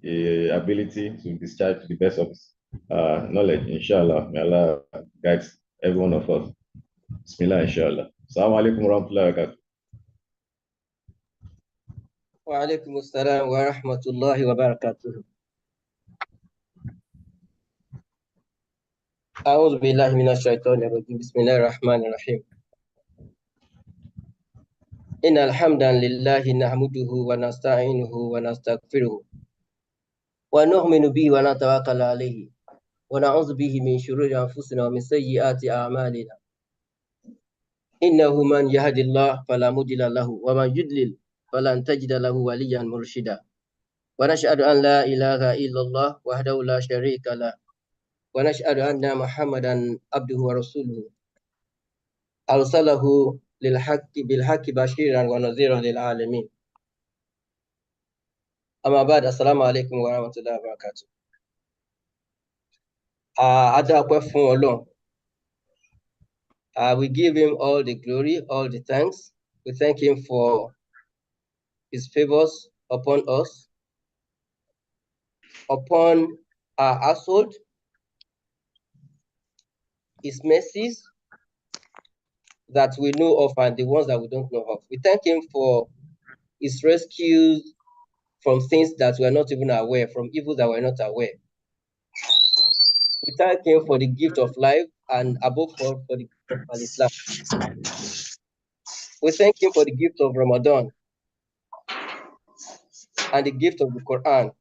ability to discharge to the best of his knowledge, inshallah. May Allah guide every one of us. Bismillah, inshallah. Assalamu alaikum wa rahmatullahi wa barakatuh. وعليكم السلام ورحمة الله وبركاته. أعوذ بالله من الشيطان الرجيم. بسم الله الرحمن الرحيم. إن الحمد لله نحمده ونستعينه ونستغفره ونؤمن به ونتوكل عليه ونعوذ به من شرور أنفسنا ومن سيئات أعمالنا. إنه من يهد الله فلا مضل له ومن يضلل فلن تجد له وليا مرشدا. ونشهد أن لا إله إلا الله وحده لا شريك له ونشهد أن محمدا عبده ورسوله أرسله بالحق بشيرا ونذيرا للعالمين. أما بعد السلام عليكم ورحمة الله وبركاته. We give him all the glory, all the thanks. We thank him for his favors upon us, upon our household, his mercies that we know of and the ones that we don't know of. We thank him for his rescues from things that we are not even aware, from evil that we are not aware. We thank him for the gift of life and above all for the gift of Al-Islam. We thank him for the gift of Ramadan and the gift of the Qur'an,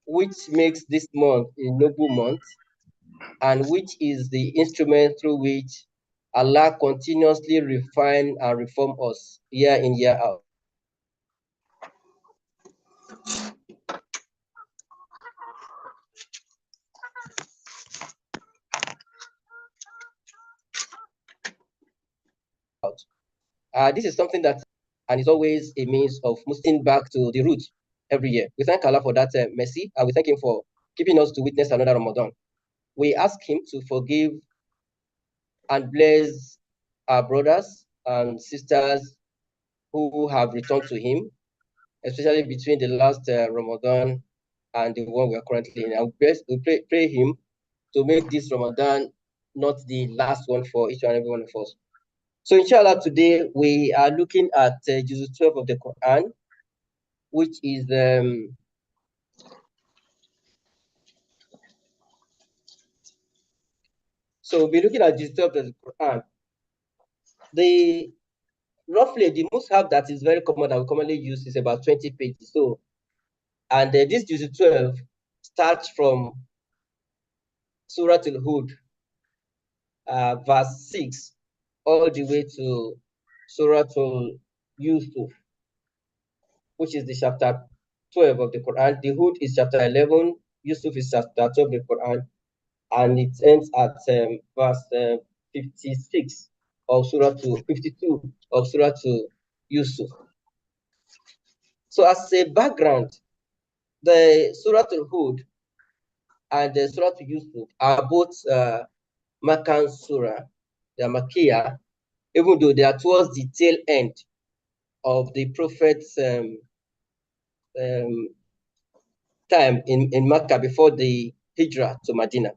which makes this month a noble month and which is the instrument through which Allah continuously refine and reform us year in, year out. This is something that, and is always a means of moving back to the root every year. We thank Allah for that mercy, and we thank him for keeping us to witness another Ramadan. We ask him to forgive and bless our brothers and sisters who have returned to him, especially between the last Ramadan and the one we are currently in. And we pray him to make this Ramadan not the last one for each and every one of us. So inshallah, today we are looking at Juz 12 of the Quran, which is so we'll be looking at Juz 12 of the Quran. Roughly the Mus'haf that is very common that we commonly use is about 20 pages. So, and this Juz 12 starts from Surah Al-Hud, verse 6, all the way to Surah Al-Yusuf, which is the chapter 12 of the Quran. The Hud is chapter 11, Yusuf is chapter 12 of the Quran, and it ends at verse 56 of Surah 52 of Surah Yusuf. So as a background, the Surah Al-Hud and the Surah Yusuf are both Makkah Surah, they are Makkiyah, even though they are towards the tail end of the Prophet's time in Makkah before the Hijrah to Medina.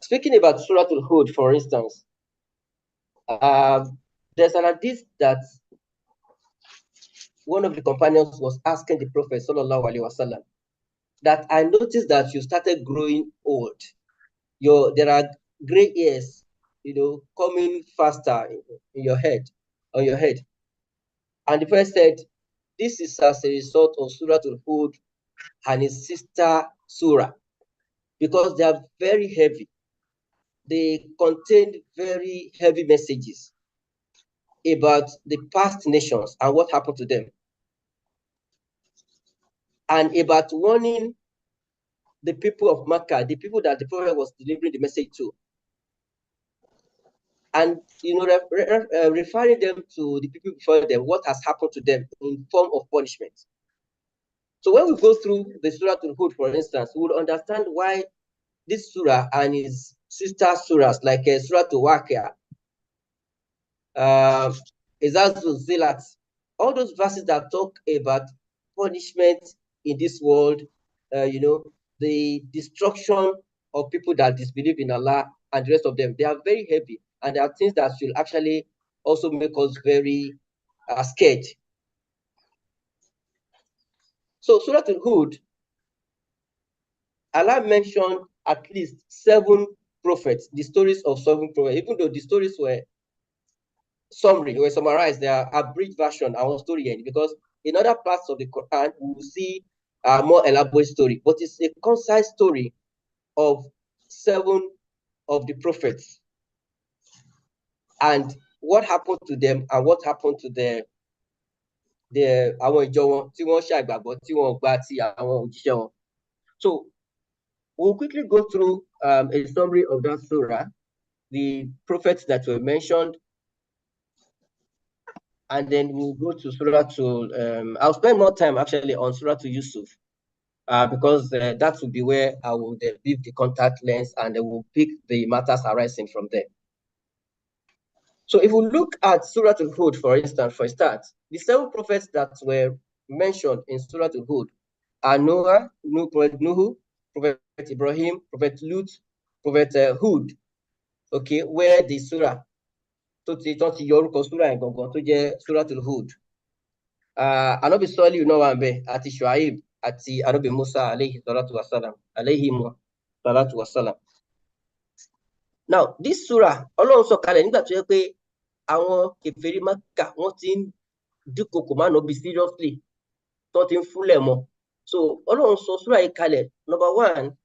Speaking about Surah Al-Hud, for instance, there's an hadith that one of the companions was asking the Prophet sallallahu alaihi wasallam that I noticed that you started growing old. There are gray hairs, coming faster in your head, on your head. And the Prophet said, this is as a result of Surah Al-Hud and its sister Surah, because they are very heavy. They contain very heavy messages about the past nations and what happened to them, and about warning the people of Makkah, the people that the Prophet was delivering the message to, and referring them to the people before them, what has happened to them in form of punishment. So when we go through the Surah Al-Hud, for instance, we will understand why this surah and its sister surahs like Surah Al-Waqi'ah, Izaz Zilat, all those verses that talk about punishment in this world, the destruction of people that disbelieve in Allah and the rest of them. They are very heavy, and there are things that should actually also make us very scared. So Surah Al-Hud, Allah mentioned at least 7 prophets, the stories of 7 prophets, even though the stories were summarized, they are abridged version, our story, because in other parts of the Quran, we will see a more elaborate story, but it's a concise story of 7 of the prophets and what happened to them and what happened to àwọn ìjọ wọn tí wọ́n ṣàgbàgbọ́ tí wọ́n gba ti àwọn òjíṣẹ́ wọn. So we'll quickly go through a summary of that surah, the prophets that were mentioned, and then we'll go to Surah to, I'll spend more time actually on Surah to Yusuf, because that will be where I will leave the contact lens and I will pick the matters arising from there. So if we look at Surah Al-Hud, for instance, for a start, the 7 prophets that were mentioned in Surah Al-Hud are Noah, Prophet Nuhu, Prophet Ibrahim, Prophet Lut, Prophet Hud, okay, where the surah tó ti yọ orúkọ surah yẹn gangan tó jẹ́ Surah Al-Hud. Ànábì Sọ́líù náà wà ńbẹ̀ àti Shuaib àti Ànábì Musa alayhi salatu wassalam. Now, this surah, Ọlọ́run sọ kalẹ̀ nígbà tó yẹ pé àwọn kèfèrí Mákà wọ́n ti ń dúnkokò mọ́ Ànábì seriously, tó ti ń fúnlẹ̀ mọ́. So Ọlọ́run sọ surah yìí kalẹ̀, number 1,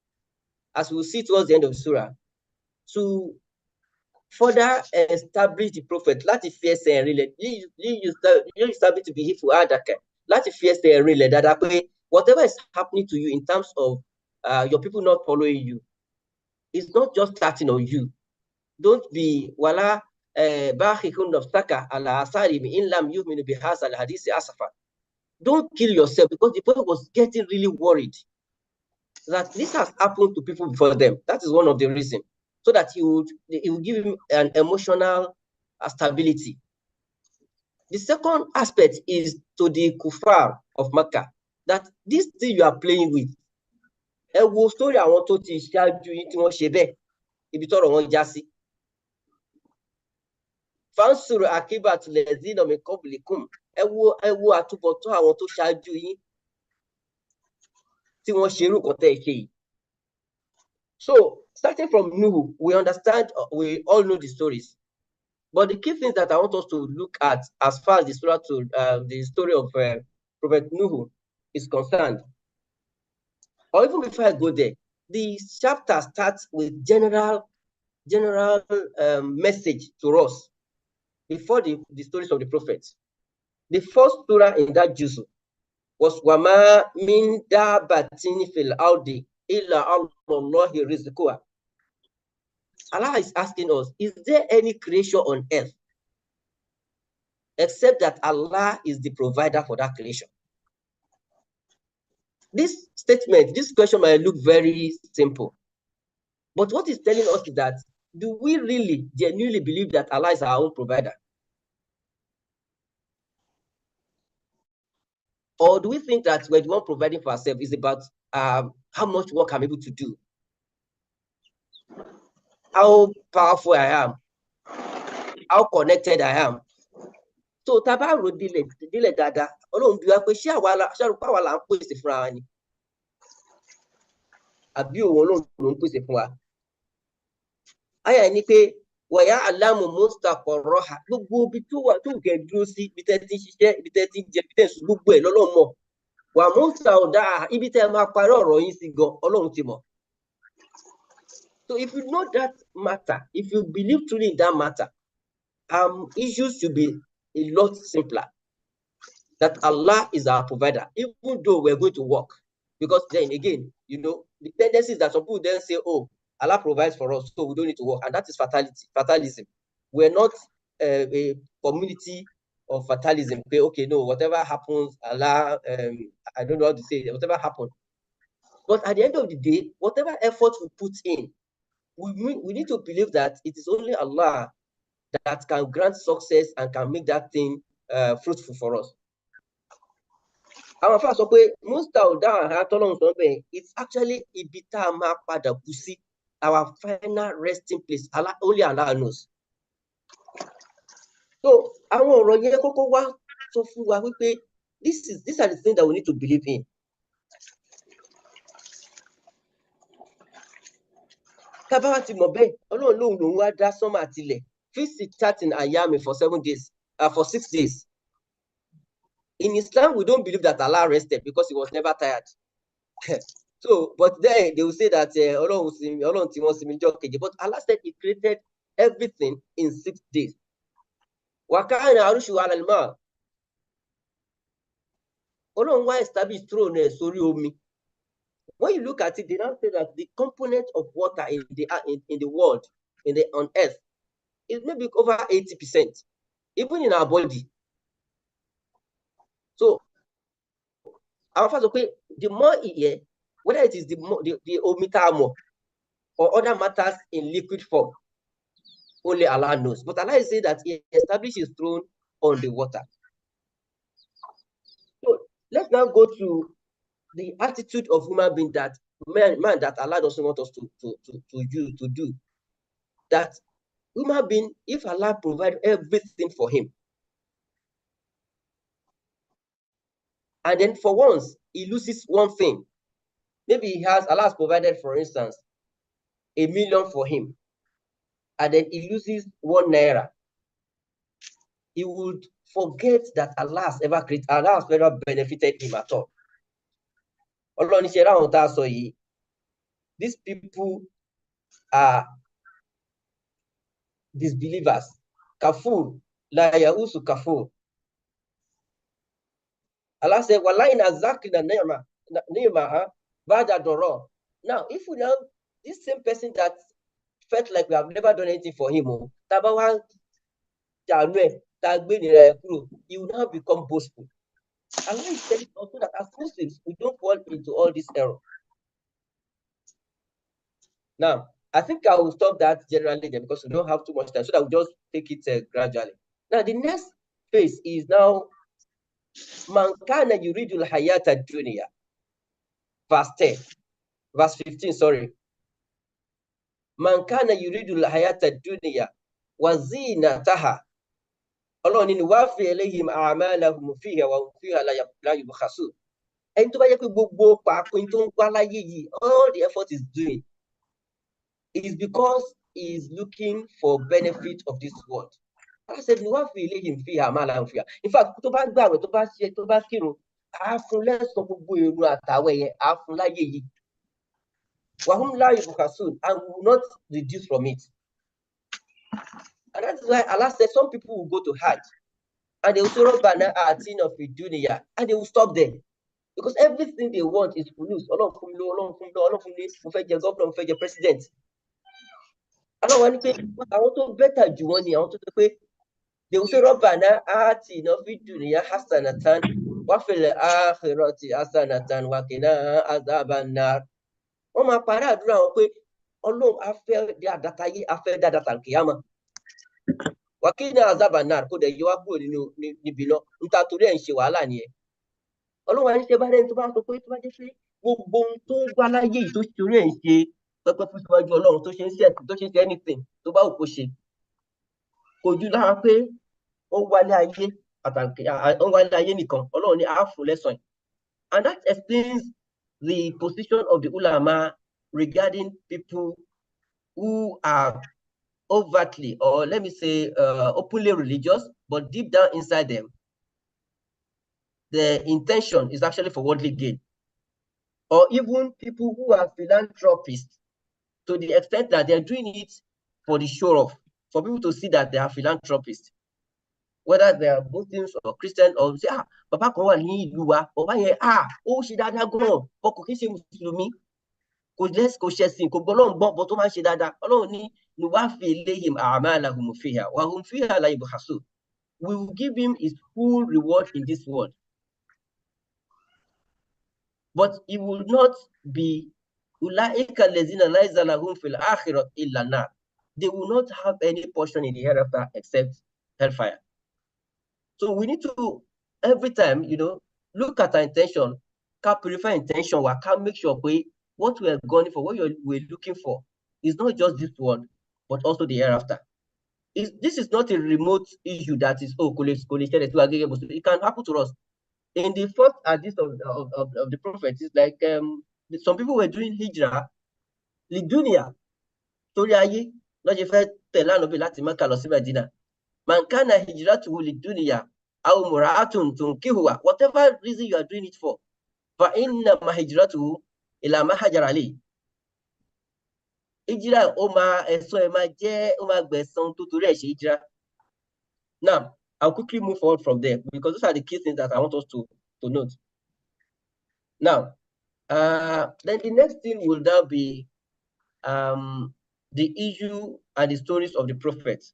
as we will see towards the end of the surah, to further establish the prophet, láti fi ẹsẹ̀ rinlẹ̀, you establish to be if you are that kind, láti fi ẹsẹ̀ rinlẹ̀ dáadáa pé whatever is happening to you in terms of your people not following you, it's not just starting on you. Don't be wala bakhikun nafsaka ala asarihim in lam yu'minu bihadha al-hadith asafa. Don't kill yourself, because the prophet was getting really worried that this has happened to people before them. That is one of the reasons, so that he would give him an emotional stability. The second aspect is to the kuffar of Makkah, that this thing you are playing with, ẹ wo story àwọn tó ti ṣáájú yín tí wọ́n ṣe bẹ́ẹ̀, ibi tọ́rọ̀ wọn já sí. Fansuru akibat lezina min qablikum, ẹ wo àtúbọ̀tán àwọn tó ṣáájú yín tí wọ́n ṣe irú nǹkan tẹ́ ẹ ṣe yìí. So starting from Nuhu, we understand, we all know the stories, but the key things that I want us to look at as far as the story of Prophet Nuhu is concerned, or even before I go there, the chapter starts with general message to us before the stories of the prophets. The first surah in that juz was Wama min dabatin fil ardi illa Allahi rizquha. Allah is asking us, is there any creation on earth except that Allah is the provider for that creation? This statement, this question might look very simple, but what it's telling us is that, do we really genuinely believe that Allah is our own provider? Or do we think that we're the one providing for ourselves is about how much work I'm able to do, how powerful I am, how connected I am? So tabaro dile dada, Ọlọ́run bi wá pé ṣé àwa là ń pèsè fúnra wa ni, àbí òun Ọlọ́run ló ń pèsè fún wa? Àyà ni pé wa ya'lamu mustaqarraha, gbogbo ibi tó wà tó kẹ́ dúró sí, ibi tẹ́ ti ń ṣiṣẹ́, ibi tẹ́ ti ń jẹ, ibi tẹ́ ń sùn, gbogbo ẹ̀ l'Ọlọ́run mọ̀. Wa mustawdaha, ibi tẹ́ máa parí ọ̀rọ̀ yín sí gan, Ọlọ́run ti mọ̀. So if you know that matter, if you believe truly in that matter, issues should be a lot simpler. That Allah is our provider, even though we're going to work. Because then again, the tendency is that some people then say, oh, Allah provides for us, so we don't need to work. And that is fatalism. We're not a community of fatalism. Okay, no, whatever happens, Allah, I don't know how to say it, whatever happens. But at the end of the day, whatever effort we put in, we need to believe that it is only Allah that can grant success and can make that thing fruitful for us. Àwọn afá sọ pé Mustauda Atọ́lọ́run sọ pé it's actually ibi tá a máa padà kú sí, our final resting place. Only Allah knows. So àwọn ọ̀rọ̀ yẹn kókó wá sọ fún wa wípé these are the things that we need to believe in. Tábà wá ti mọ̀ bẹ́ẹ̀, Ọlọ́run lòun wá dá sánmà àtilẹ̀ fíìsì starting ayami for 7 days, for 6 days. In Islam, we don't believe that Allah rested because he was never tired. So, but then they will say that Ọlọ́run tí wọ́n sinmi jọ́ kejì, but Allah said he created everything in 6 days. Wa kana arushu ala al-ma. Ọlọ́run wá establish throne rẹ̀ sórí omi. When you look at it, they now say that the component of water in the world, on earth, is maybe over 80%, even in our body. So, our first, okay, the more here, whether it is the omitamo or other matters in liquid form, only Allah knows. But Allah is saying that he established his throne on the water. So let's now go to the attitude of human being that man that Allah doesn't want us to do. That human being, if Allah provides everything for him, and then for once he loses one thing, maybe Allah has provided, for instance, 1 million for him, and then he loses 1 naira, he would forget that Allah has ever benefited him at all. These people are disbelievers. Kafur, la yausu kafur. Allah said, Wallahi nazakina ni'ma ba'da dara. Now, if we now, this same person that felt like we have never done anything for him, he will now become boastful. Allah is telling also that as Muslims, we don't fall into all this error. Now, I think I will stop that generally there because we don't have too much time, so that we'll just take it gradually. Now, the next phase is now Man kana yuridul hayata dunya. Verse 15, sorry. Man kana yuridul hayata dunya wa zinataha. Allah ni wafi ilayhim a'malahum fiha wa fiha la yubkhasun. And to bá jẹ́ pé gbogbo pàápín tó ń gbá láyé yìí, all the effort is doing, it is because he is looking for benefit of this world. I said, in fact, tó bá gbààwẹ̀, tó bá ṣe, tó bá kírun, á fún lẹ́san gbogbo èrò àtàwẹ̀ yẹn, á fún láyé yìí. Wahum la yubkhasun, and will not reduce from it. And that's why Allah said some people will go to Hajj and they will say, Rabbana atina fid dunya, and they will stop there. Because everything they want is fulus. Ọlọ́run fún mi lówó, Ọlọ́run fún mi lówó, Ọlọ́run fún mi, mo fẹ́ jẹ governor, mo fẹ́ jẹ president. Allah wá ní pé àwọn tó better jù wọ́n ni àwọn tó pé they will say, Rabbana atina fid dunya hasanatan wa fil akhirati hasanatan wa qina azaban nar. Wọ́n máa parí àdúrà wọn pé Ọlọ́run á fẹ́ dáadáa táyé, á fẹ́ dáadáa tàlùkìyámà. Wa qina azaban nar, kó dẹ̀ yọ wá kúrò níbi náà. Níta torí ẹ̀ ń ṣe wàhálà nìyẹn. Ọlọ́run àní ṣe bá rẹ̀ tó bá sọ pé tó bá jẹ́ pé gbogbo ohun tó gbá láyé yìí tó ṣe orí ẹ̀ ń ṣe pẹ́pẹ́ fún síwájú Ọlọ́run tó ṣe ń ṣe anything tó bá òkú ṣe. Kò ju lára pé ó wálé ayé nìkan, Ọlọ́run ní á fún lẹ́san. And that explains the position of the ulama regarding people who are overtly, or let me say openly religious, but deep down inside them, the intention is actually for worldly gain. Or even people who are philanthropists, to the extent that they're doing it for the show off, for people to see that they are philanthropists. Whether they are Muslims or Christian, or say, Baba kan wà ní ìlú wa, Baba yẹn, ó ṣe dáadáa gan-an, kò kí ṣe Mùsùlùmí, kò ṣẹ̀sìn, kò gbọ́lọ́run gbọ́, bọ́ tó máa ń ṣe dáadáa. Ọlọ́run ní nuwafi ilayhim a'malahum fiha wa hum fiha la yubkhasun. We will give him his full reward in this world. But it will not be ulaika allazina laysa lahum fil akhirati illa nar. They will not have any portion in the hereafter except hellfire. So we need to, every time, look at our intention, can purify intention, we can make sure what we are going for, what we're looking for, is not just this world, but also the hereafter. This is not a remote issue that is, it can happen to us. In the first hadith of the prophet, it's like some people were doing hijrah, lidunia, torí ayé, lọ́jọ́ fẹ́ tẹ̀lé ànábì láti Mákà lọ sí Mẹ́dínà. Man kana hijratuhu lidunya aw mura'atun tunkihuha, whatever reason you are doing it for, fa inna ma hijratuhu ila ma hajara alayhi. Hijra ó máa ẹ̀san ẹ̀ máa jẹ́, ó máa gbẹ̀san tó torí ẹ̀ ṣe hijra. Now, I'll quickly move forward from there because those are the key things that I want us to note. Now, then the next thing will now be the issue and the stories of the prophets.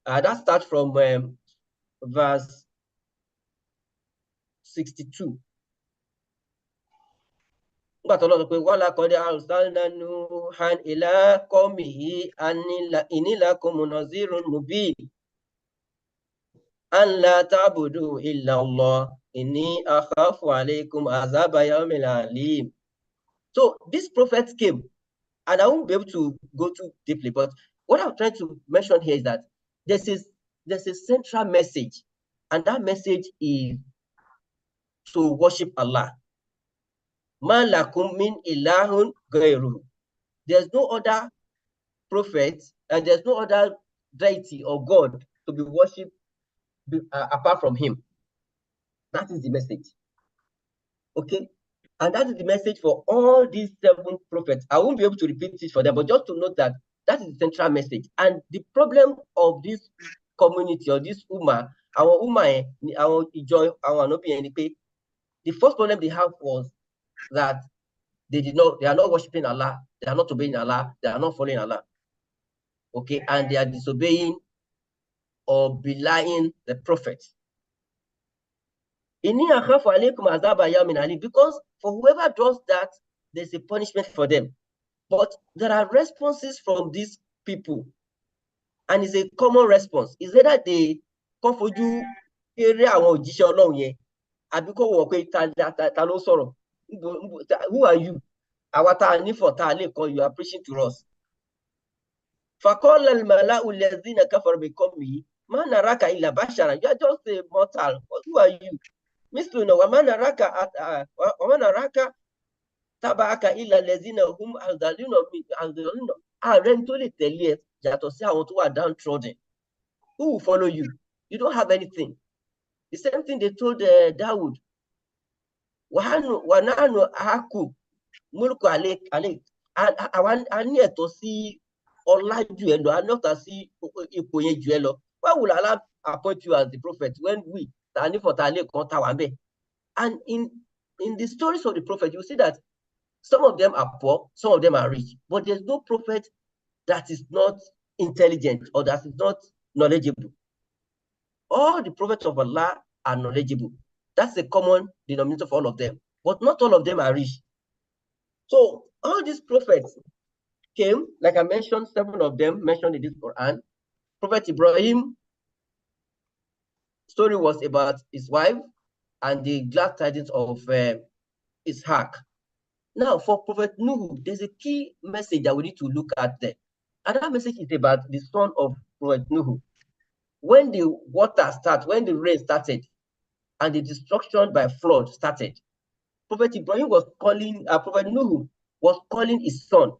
That starts from verse 62. Wala qad arsalna Nuhan ila qaumihi inni lakum munazirun mubin an la ta'budu illa Allah inni akhafu alaykum azaba yawmin alim. So this prophet came, and I won't be able to go too deeply, but what I'm trying to mention here is that there's a central message, and that message is to worship Allah. Ma lakum min ilahun ghayruhu. There's no other prophet and there's no other deity or God to be worshipped apart from him. That is the message. Okay? And that is the message for all these 7 prophets. I won't be able to repeat it for them, but just to note that that is the central message. And the problem of this community or this ummah, our ummah, our joy, our nobi, the first problem they have was that they are not worshiping Allah, they are not obeying Allah, they are not following Allah. Okay, and they are disobeying or belying the prophet. Because for whoever does that, there's a punishment for them. But there are responses from these people, and it's a common response. Is either they come for you area àwọn òjíṣẹ́ Ọlọ́run yẹn, àbí kò wọ̀ pé ta ló sọ̀rọ̀. Who are you? Àwa tá a ní for tá a lè kọ́, you are preaching to us. فَقَالَ الْمَلَأُ الَّذِينَ كَفَرُوا بِقَوْمِهِ مَا نَرَاكَ إِلَّا بَشَرًا. You are just a mortal. Who are you? مثلنا وما نراك تبعك إلا الذين هم أضلون. Ààrẹ tó lè tẹ̀lé ẹ yàtọ̀ sí àwọn tó wà downtrodden. Who will follow you? You don't have anything. The same thing they told Dawood. وَنَحْنُ أَحَقُّ مُلْكُ عَلَيْكَ. A ní ẹ̀tọ́ sí ọlá jù ẹ lọ, a ní ọ̀tá sí ipò yẹn jù ẹ lọ. Why will Allah appoint you as the prophet when we and in the stories of the prophet, you see that some of them are poor, some of them are rich, but there's no prophet that is not intelligent or that is not knowledgeable. All the prophets of Allah are knowledgeable. That's a common denominator for all of them, but not all of them are rich. So all these prophets came, like I mentioned, 7 of them mentioned in this Quran. Prophet Ibrahim, story was about his wife and the glad tidings of Ishaq. Now, for Prophet Nuhu, there's a key message that we need to look at there. And that message is about the son of Prophet Nuhu. When the water started, when the rain started, and the destruction by flood started, Prophet Ibrahim was calling, Prophet Nuhu was calling his son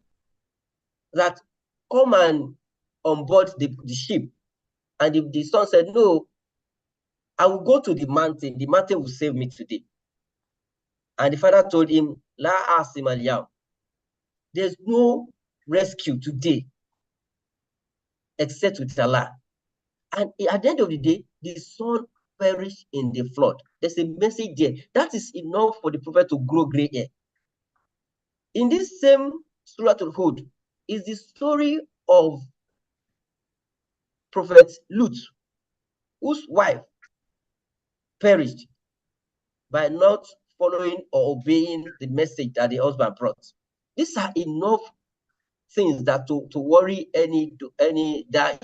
that come and on board the ship. And the son said, no, I will go to the mountain. The mountain will save me today. And the father told him, La asim al-yawm. There's no rescue today except with Allah. And at the end of the day, the son perished in the flood. There's a message there. That is enough for the prophet to grow gray hair. In this same Surah Al-Hud is the story of Prophet Lut, whose wife perished by not following or obeying the message that the husband brought. These are enough things that to worry any Dai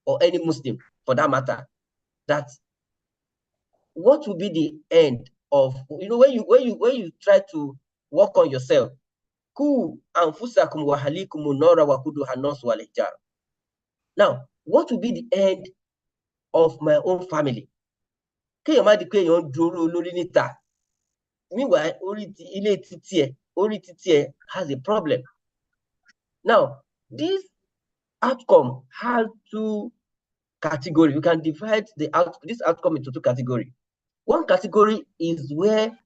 or any Muslim for that matter, that what will be the end of, when you try to work on yourself? Now, what will be the end of my own family? Meanwhile, only has a problem. Now, this outcome has two categories. You can divide this outcome into two categories. One category is where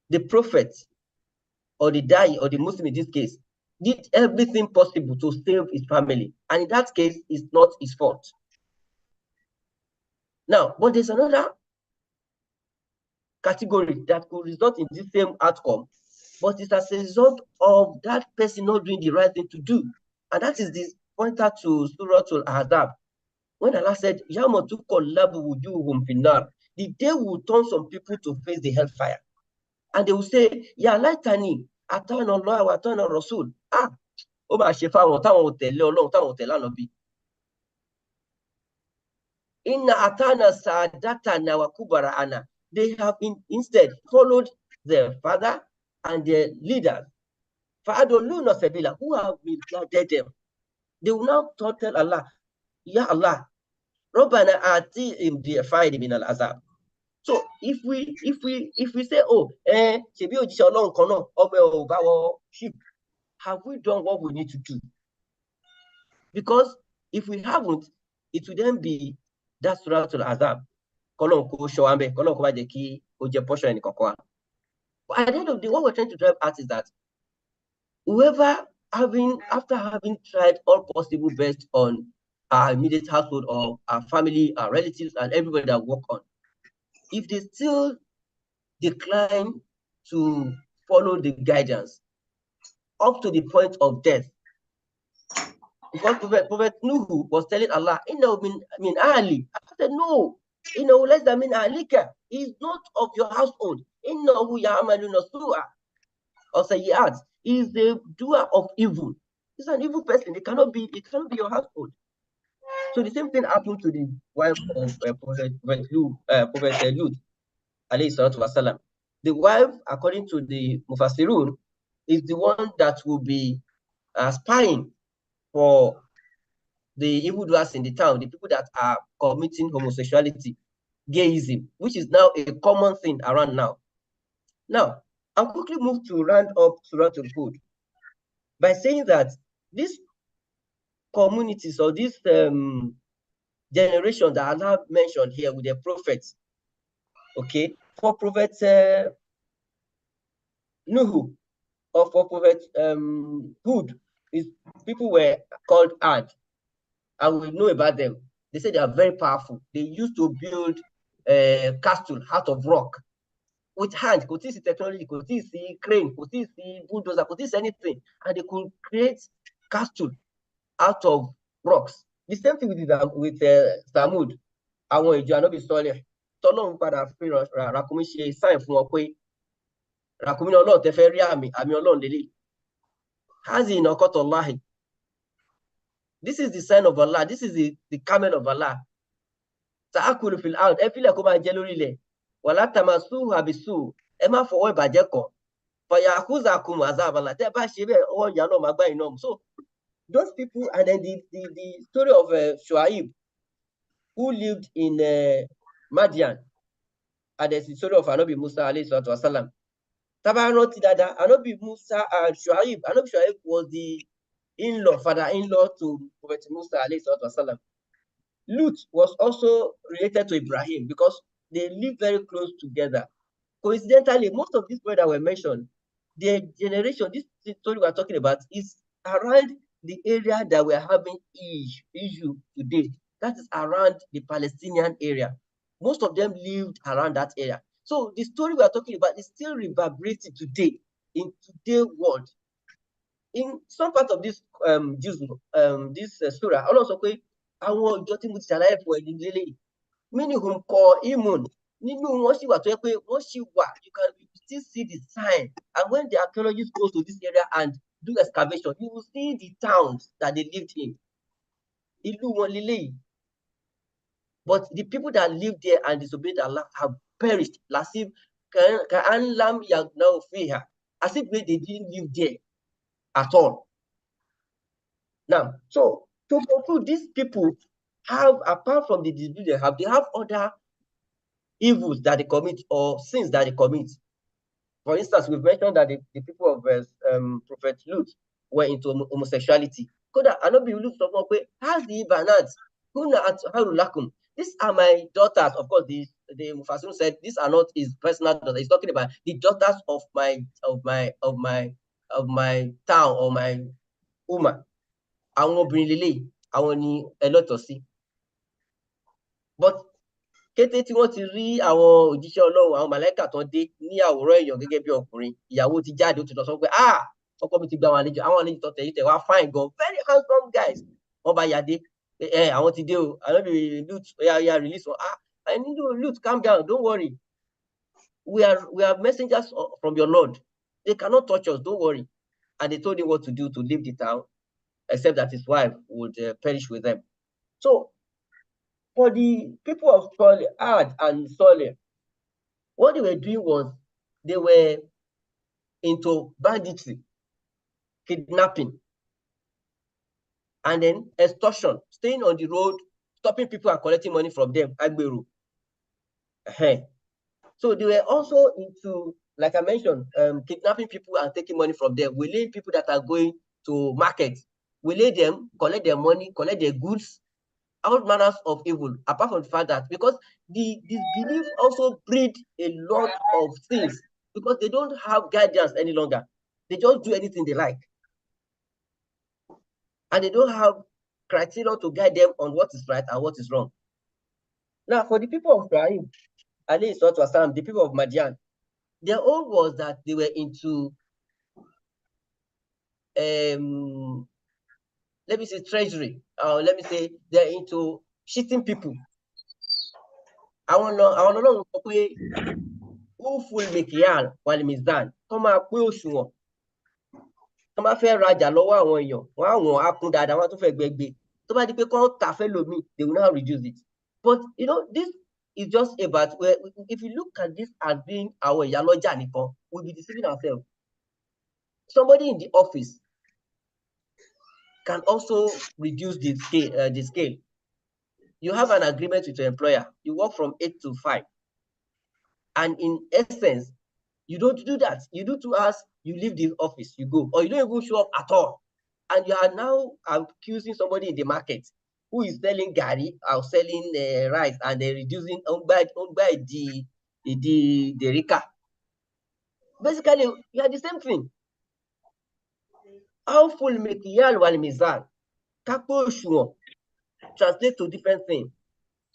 the prophet or the Dai or the Muslim in this case did everything possible to save his family. And in that case, it's not his fault. Now, but there's another category that could result in the same outcome, but it's as a result of that person not doing the right thing to do. And that is this pointer to Surah Al-Ahzab. When Allah said, the day will turn some people to face the hellfire. And they will say, Ya laitani, atana Allah wa atana Rasul. Ó máa ṣe fáwọn táwọn ò tẹ̀lé Ọlọ́run, táwọn ò tẹ̀lé Ànábì. Inna atana sadatana wa kubara'ana. They have instead followed their father and their leaders. Fa'adoluna sabila, who have misguided them. They will now tell Allah, Ya Allah, Rabbana atihim bi'afaydi min al-azab. So if we say, ṣebí òjíṣẹ́ Ọlọ́run kan náà, ọmọ ò bá wọ sheep, have we done what we need to do? Because if we haven't, it will then be that Surah Al-Azab. Kọ́lọ́run kó ṣọ́ wa ńbẹ̀, Kọ́lọ́run kó má jẹ́ kí ó jẹ́ portion ẹnì kọ̀ọ̀kan wa. But at the end of the day, what we're trying to drive at is that whoever after having tried all possible best on our immediate household or our family, our relatives, and everybody that work on, if they still decline to follow the guidance up to the point of death, because Prophet Nuhu was telling Allah, min ahli. I said, no, less than min ahlika. He's not of your household. Innahu ya'maluna su'a or sayyi'at. He's a doer of evil. He's an evil person. It cannot be your household. So the same thing happened to the wife of Prophet Lut, alayhi salatu wasalam. The wife, according to the Mufassirun, is the one that will be spying for the evildoers in the town, the people that are committing homosexuality, gayism, which is now a common thing around now. Now, I'll quickly move to round up Surah Al-Hud by saying that these communities or this generation that Allah mentioned here with their prophets, okay, for Prophet Nuhu or for Prophet Hud, is people were called Ad, and we know about them. They say they are very powerful. They used to build a castle out of rock with hand. Could see technology, could see crane, could see bulldozer, could see anything, and they could create castle out of rocks. The same thing with Samud. Àwọn ìjọ Ànábì Sọ́lẹ̀ tọ́lọ́run padà fi Ràkúnmí ṣe sign fún wọn pé Ràkúnmí ní Ọlọ́run tẹ́ fẹ́ rí àmì Ọlọ́run lélẹ̀. Hazi naqatullahi. This is the sign of Allah. This is the camel of Allah. Ta'akulu fil ard. Ẹ fílẹ̀ kó máa jẹ lórí ilẹ̀. Wala tamassuha bisu. Ẹ má fọwọ́ ìbàjẹ́ kàn. Fayakhudhakum azab Allah. Tẹ́ bá ṣe bẹ́ẹ̀, ọwọ́ ìyà náà máa gbá iná. So those people, and then the story of Shuaib, who lived in Madian, and there's the story of Anabi Musa alayhi salatu wasalam. Tabaranti dada, Anabi Musa and Shuaib. Anabi Shuaib was the father-in-law to Prophet Musa alayhi salatu wasalam. Lut was also related to Ibrahim because they lived very close together. Coincidentally, most of these people that were mentioned, their generation, this story we're talking about, is around the area that we're having issue today. That is around the Palestinian area. Most of them lived around that area. So the story we're talking about is still reverberating today in today's world. In some part of this this surah, also say, àwọn ìjọ tí mo ti ṣàlàyé fún ẹni lélẹ̀, meaning whom call imun, nínú wọn sì wà tó yẹ pé wọ́n sì wà, you can still see the sign. And when the archaeologists go to this area and do excavation, you will see the towns that they lived in. Ìlú wọn lélẹ̀. But the people that live there and disobeyed Allah have perished. As if they didn't live there at all. Now, so to conclude, these people have, apart from the disease they have other evils that they commit or sins that they commit. For instance, we've mentioned that the people of Prophet Lut were into homosexuality. These are my daughters. Of course, the Mufassirun said these are not his personal daughters. He's talking about the daughters of my town or my ummah. But kété tí wọ́n ti rí àwọn òjíṣẹ́ Ọlọ́run, àwọn màláíkà tán dé ní àwòrán èèyàn gẹ́gẹ́ bí ọkùnrin, ìyàwó ti jáde, ó ti lọ sọ pé ọkọ mi ti gba àwọn àlejò tán tẹ̀yìn tẹ̀ wá fine gan, very handsome guys. Wọ́n bá yàdé àwọn ti dé o, àlọ́bì Lut ya release wọn. I need you, Lut, calm down, don't worry. We are messengers from your Lord. They cannot touch us, don't worry. And they told him what to do to leave the town, except that his wife would perish with them. So, for the people of Ad and Soleh, what they were doing was they were into banditry, kidnapping, and then extortion, staying on the road, stopping people and collecting money from them, Agberu. So they were also into, like I mentioned, kidnapping people and taking money from them. We lay people that are going to market. We lay them, collect their money, collect their goods, all manners of evil, apart from the fact that because this belief also breed a lot of things, because they don't have guidance any longer. They just do anything they like. And they don't have criteria to guide them on what is right and what is wrong. Now, for the people of Ibrahim, the people of Madian, their own was that they were into, let me say treasury, or let me say they're into cheating people. I want to know who full Mikian while Mizan. Come up, will sure. Come up fair Raja lower one year. One happen that I want to fake big. Somebody call Tafelo me, they will now reduce it. But you know, this is just about where if you look at this as being our Yaloja Nippon, we'll be deceiving ourselves. Somebody in the office can also reduce the scale. You have an agreement with your employer. You work from 8 to 5. And in essence, you don't do that. You do 2 hours, you leave the office, you go. Or you don't even show up at all. And you are now accusing somebody in the market who is selling gari or selling rice, and they're reducing by the rika. Basically, you are the same thing. How full Mekiyal wal Mizan? Kapo Shuo translate to different things,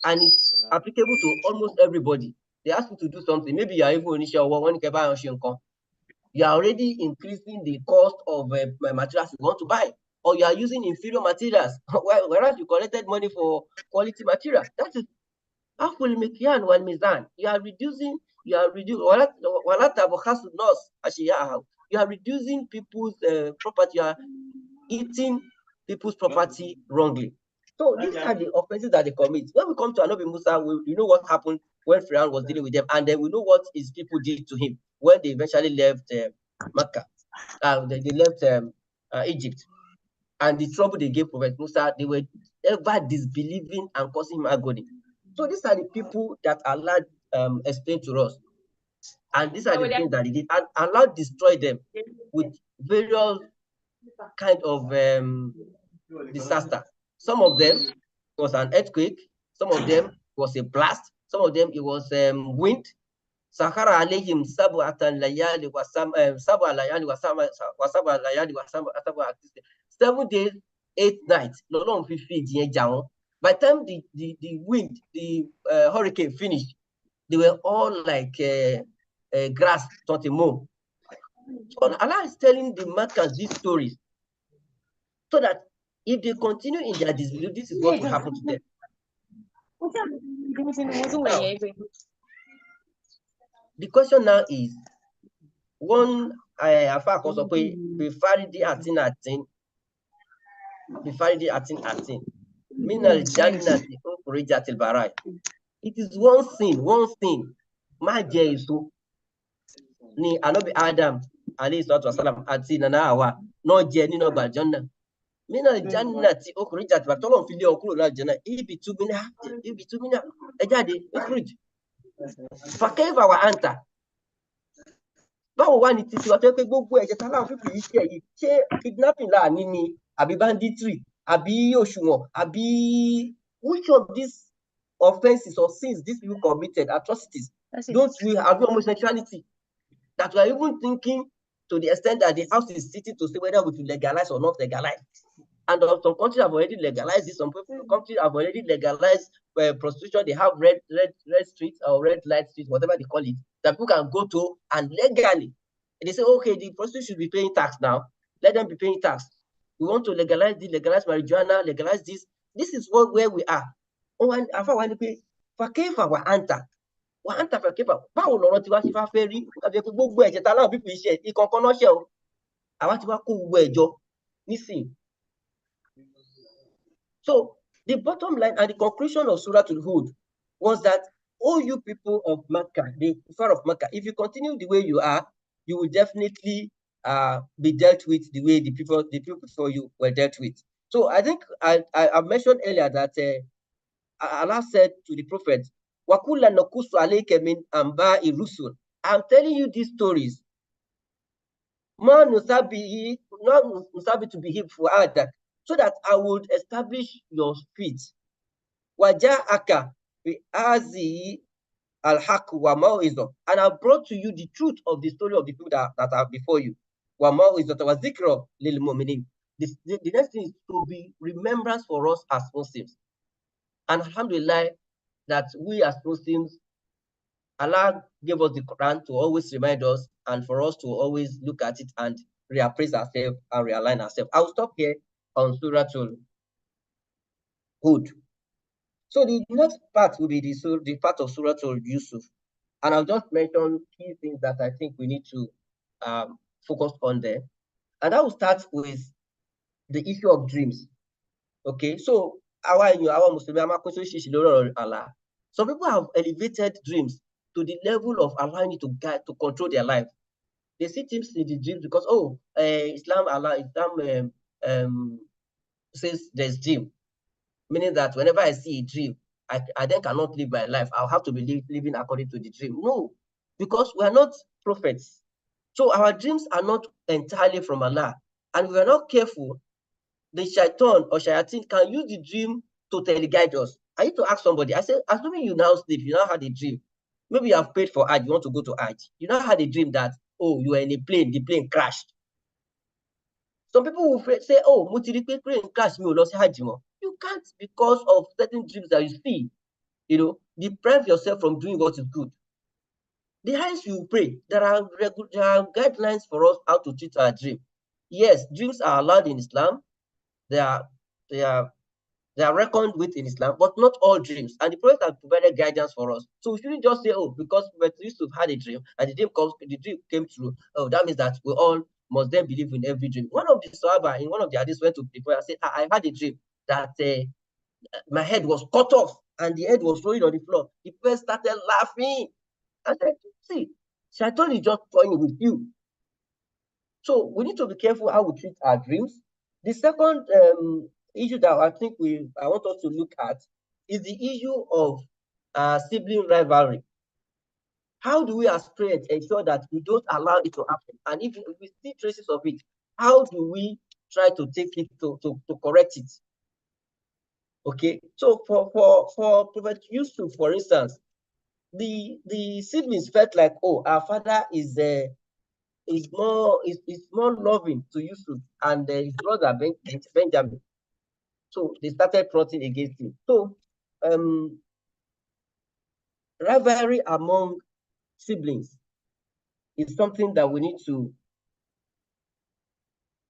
and it's applicable to almost everybody. They ask you to do something. Maybe you are even you are already increasing the cost of materials you want to buy, or you are using inferior materials, whereas you collected money for quality materials. That is Aful Mikian wal Mizan. You are reducing people's property. You are eating people's property wrongly. So these are the offenses that they commit. When we come to Anobi Musa, you know what happened when Pharaoh was dealing with them, and then we know what his people did to him when they eventually left Mecca. They left Egypt, and the trouble they gave Prophet Musa, they were ever disbelieving and causing him agony. So these are the people that Allah explained to us, and these are the things that he did, and Allah destroyed them with various kind of disaster. Some of them was an earthquake, some of them was a blast, some of them it was wind. Sahara alayhim sab'atan layali wa 7 days, 8 nights. By the time the wind, the hurricane finished, they were all like grass, not a moon. So Allah is telling the Makkans these stories, so that if they continue in their disbelief, this is what will happen to them. Now, the question now is, one afa kan sọ pé Bifaridi 18. Minal jannati ukhrijatil barai. It is one sin. Má jẹ èso ni Ànábì Adam alayhi salatu wasalam àti Nana Hawa náà jẹ nínú ọgbà Jánnà. Minal jannati ukhrijatil barai. Tọ́lọ́run fi lé ọ kúrò láti Jánnà. Ibitu minha. Ẹ jáde, ukhrij. Fakayfa wa anta. Báwo wá ní títí ọtọ́ pé gbogbo ẹ̀jẹ̀ tá láwọn fífi yìí ṣe yìí, ṣé kidnapping láàní ni àbí banditry àbí òṣùwọ̀n àbí which of these offences or sins these people committed, atrocities, don't we have homosexuality that we are even thinking to the extent that the house is sitting to say whether we should legalize or not legalize? And some countries have already legalized this. Some countries have already legalized prostitution. They have red streets or red light streets, whatever they call it, that people can go to and legally. And they say, okay, the prostitutes should be paying tax now. Let them be paying tax. We want to legalize this, legalize marijuana, legalize this. This is where we are. Oh, and afa wa ni pe fakayfa wa anta fakayfa. Báwo lọ̀rọ̀ tiwa ṣe fẹ́ rí? Àbí pé gbogbo ẹ̀jẹ̀ ta láwọn pípì iṣẹ́ ìkọ̀ọ̀kan náà ṣe o. Àwa ti wá kó gbogbo ẹ̀jọ́ nísìnyí. So the bottom line and the conclusion of Surah Al-Hud was that, all you people of Makkah, the Kufar of Makkah, if you continue the way you are, you will definitely be dealt with the way the people before you were dealt with. So I think I mentioned earlier that Allah said to the Prophet, وَكُلًّا نَقُصُّ عَلَيْكَ مِنْ أَنْبَاءِ الرُّسُلِ. I'm telling you these stories. مَا نُثَبِّتُ بِهِ فُؤَادَكَ, so that I would establish your feet. وَجَاءَكَ بِهَذِهِ الْحَقُّ وَمَوْعِظَةٌ, and I brought to you the truth of the story of the people that are before you. وَمَوْعِظَةٌ وَذِكْرًا لِلْمُؤْمِنِينَ. The next thing is to be remembrance for us as Muslims. And alhamdulillah, that we as Muslims, Allah gave us the Quran to always remind us and for us to always look at it and reappraise ourselves and realign ourselves. I'll stop here on Surah Al-Hud. So the next part will be the part of Surah Al-Yusuf. And I'll just mention key things that I think we need to focus on there. And I will start with the issue of dreams. Okay, so our Muslim, Allah. Some people have elevated dreams to the level of allowing it to guide, to control their life. They see things in the dreams because, Islam says there's dream, meaning that whenever I see a dream, I then cannot live my life. I'll have to be living according to the dream. No, because we are not prophets. So our dreams are not entirely from Allah. And if we are not careful, the shaitan or shayateen can use the dream to teleguide us. I need to ask somebody, I said, assuming you now sleep, you now had a dream. Maybe you have paid for Hajj, you want to go to Hajj. You now had a dream that, you were in a plane, the plane crashed. Some people will say, plane crashed, you can't, because of certain dreams that you see. Deprive yourself from doing what is good. The highest you pray, there are guidelines for us how to treat our dream. Yes, dreams are allowed in Islam. They are reckoned with in Islam, but not all dreams. And the Prophet has provided guidance for us. So we shouldn't just say, because Prophet Yusuf had a dream and the dream came true, that means that we all must then believe in every dream. One of the Sahaba in one of the hadiths went to the Prophet and said, I had a dream that my head was cut off and the head was rolling on the floor. The Prophet started laughing. I said, see, Shaitan is just toying with you. So we need to be careful how we treat our dreams. The second issue that I think I want us to look at is the issue of sibling rivalry. How do we as parents ensure that we don't allow it to happen? And if we see traces of it, how do we try to take it to correct it? Okay, so for Prophet Yusuf, for instance, the siblings felt like, our father is more loving to Yusuf and his brother Benjamin. So they started plotting against him. So rivalry among siblings is something that we need to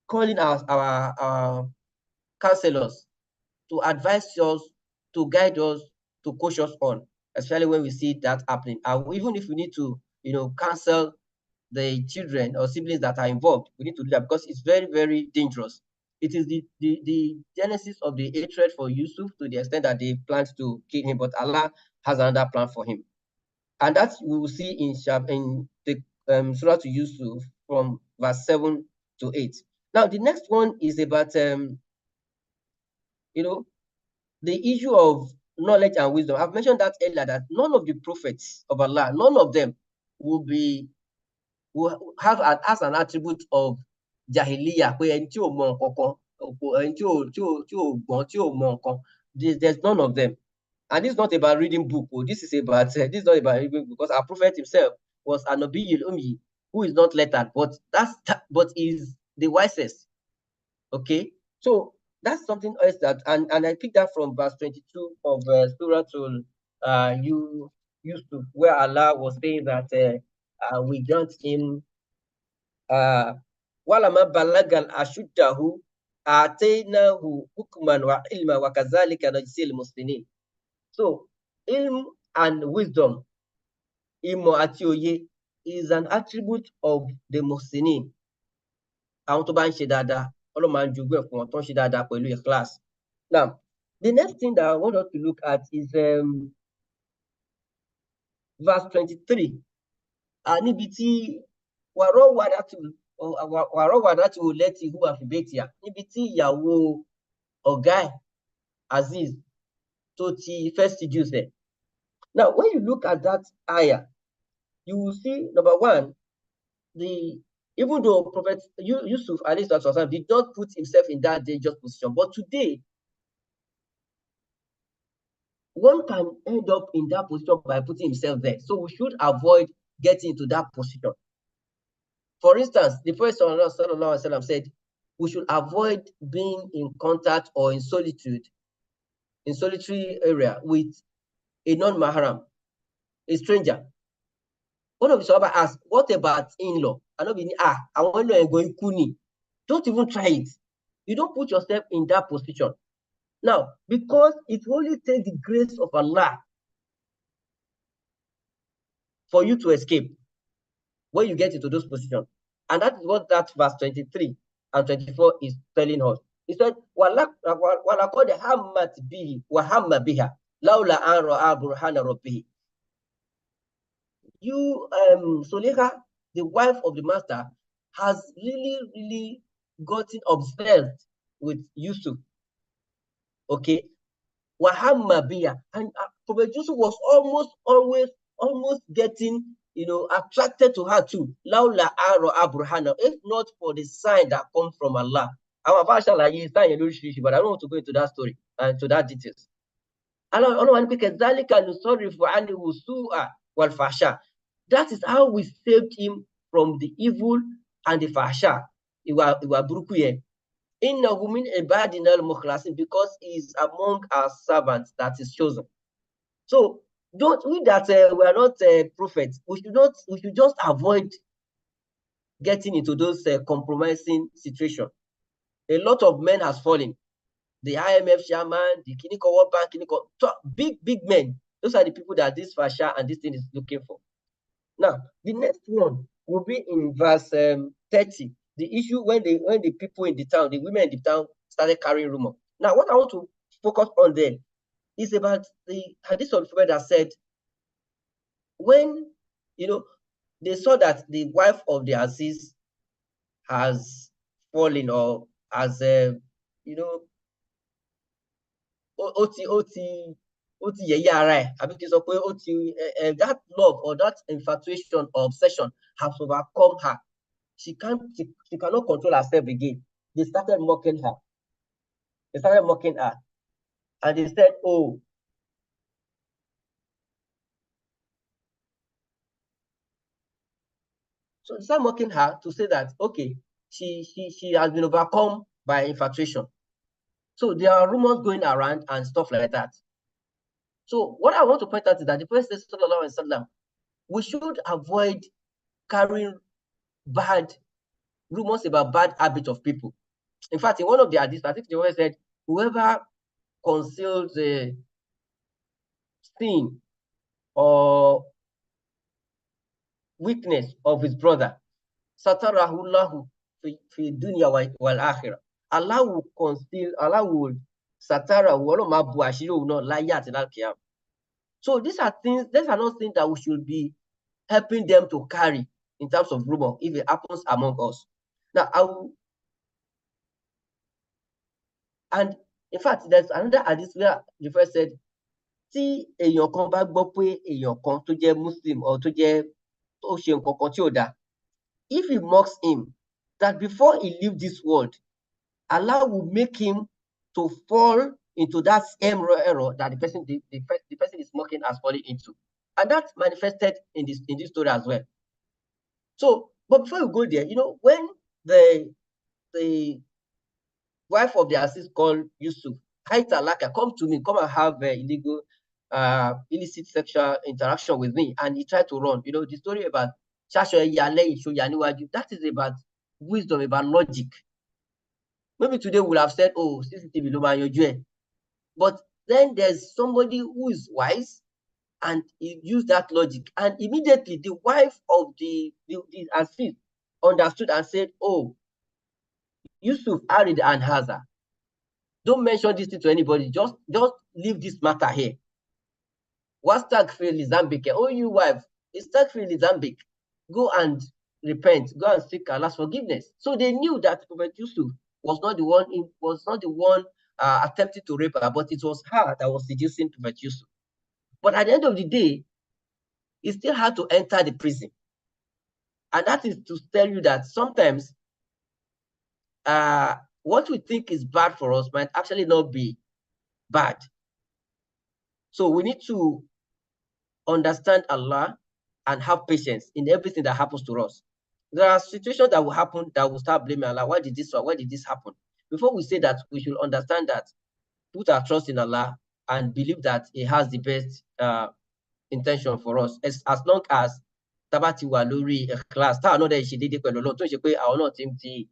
call in our counselors to advise us, to guide us, to coach us on, especially when we see that happening. And even if we need to, counsel the children or siblings that are involved, we need to do that because it's very, very dangerous. It is the genesis of the hatred for Yusuf, to the extent that they planned to kill him, but Allah has another plan for him. And that we will see in the Surah to Yusuf from verse 7 to 8. Now, the next one is about, the issue of knowledge and wisdom. I've mentioned that earlier, that none of the prophets of Allah, none of them will have as an attribute of jahiliyyah, there's none of them. And this is not about reading book. This is not about reading book, because our prophet himself was an Nabiyul Ummi, who is not lettered, but is the wisest. Okay, so that's something else that, and I picked that from verse 22 of Surah Yusuf, where Allah was saying that we grant him walama balagal ashuddahu atainahu hukman wa ilma wa kazalika najzil muslimin. So ilm and wisdom, ìmọ̀ àti òye, is an attribute of the muhsinin. Àwọn tó bá ń ṣe dáadáa, Ọlọ́run máa ń jogún ẹ̀ fún wọn tó ń ṣe dáadáa pẹ̀lú ikhlas. Now, the next thing that I want us to look at is verse 23. Níbi tí wàrọ́wàdátù lẹ́tì húwà fi bẹ́tìyà, níbi tí ìyàwó ọ̀gá ẹ̀ Aziz tó ti first seduce ẹ̀. Now, when you look at that ayah, you will see, number one, even though Prophet Yusuf did not put himself in that dangerous position, but today, one can end up in that position by putting himself there. So we should avoid getting into that position. For instance, the Prophet ﷺ said, we should avoid being in contact or in solitude, in solitary area with a non-mahram, a stranger. One of the Sahaba asked, what about in-law? I don't even try it. You don't put yourself in that position. Now, because it only takes the grace of Allah for you to escape when you get into those positions. And that is what that verse 23 and 24 is telling us. He said, وَلَقَدْ هَمَّتْ بِهِ وَهَمَّ بِهَا لَوْلَا أَنْ رَأَىٰ بُرْهَانَ رَبِّهِ. Suleika, the wife of the master, has really gotten obsessed with Yusuf. Okay, Wahamma Biya, and Prophet Yusuf was almost getting attracted to her too. Laula Aro Abrahana, if not for the sign that comes from Allah. But I don't want to go into that story and to that details. That is how we saved him from the evil and the fahsha. Because he is among our servants that is chosen. So we are not prophets. We should just avoid getting into those compromising situations. A lot of men has fallen. The IMF chairman, the Kiniko World Bank, big men. Those are the people that this fasha and this thing is looking for. Now, the next one will be in verse 30. The issue when the people in the town, the women in the town, started carrying rumor. Now, what I want to focus on there is about the hadith of the Prophet that said, when they saw that the wife of the Aziz has fallen, or has that love or that infatuation or obsession has overcome her. She cannot control herself again. They started mocking her. And they said, oh, so they started mocking her to say that, okay, she has been overcome by infatuation. So there are rumors going around and stuff like that. So what I want to point out is that the Prophet says, sallallahu alaihi wasallam, we should avoid carrying bad rumors about bad habits of people. In fact, in one of the hadiths, I think the Prophet said, whoever conceals a sin or weakness of his brother, satarahullahu fi dunya wal akhirah. Allah will conceal, Allah will satara, so these are not things that we should be helping them to carry in terms of rumor if it happens among us. Now, and in fact, there's another hadith where the first said, tí èèyàn kan bá gbọ́ pé èèyàn kan tó jẹ́ Muslim or tó ṣe nǹkan kan tí ò dáa, if he mocks him, that before he leave this world, Allah will make him to fall into that same error that the person is mocking has fallen into. And that manifested in this story as well. So, but before you go there, when the wife of the Aziz called Yusuf, Haitalaka, come to me, come and have illegal, illicit sexual interaction with me, and he tried to run. The story about that is about wisdom, about logic. Maybe today we would have said, oh, CCTV, but then there's somebody who is wise and he used that logic. And immediately the wife of the Aziz understood and said, oh, Yusuf married and Haza. Don't mention this thing to anybody. Just leave this matter here. Wastagfir Lizambik. Oh, you wife, Istagfir Lizambik. Go and repent. Go and seek Allah's forgiveness. So they knew that Prophet Yusuf was not the one attempting to rape her, but it was her that was seducing Prophet Yusuf. But at the end of the day, he still had to enter the prison. And that is to tell you that sometimes what we think is bad for us might actually not be bad. So we need to understand Allah and have patience in everything that happens to us. There are situations that will happen that will start blaming Allah. Why did this happen? Before we say that, we should understand that, put our trust in Allah and believe that He has the best intention for us. As long as tabati wa lórí ikhlas, tá another ṣe dédé pẹ̀lú Ọlọ́run tó ṣe pé àwọn náà ti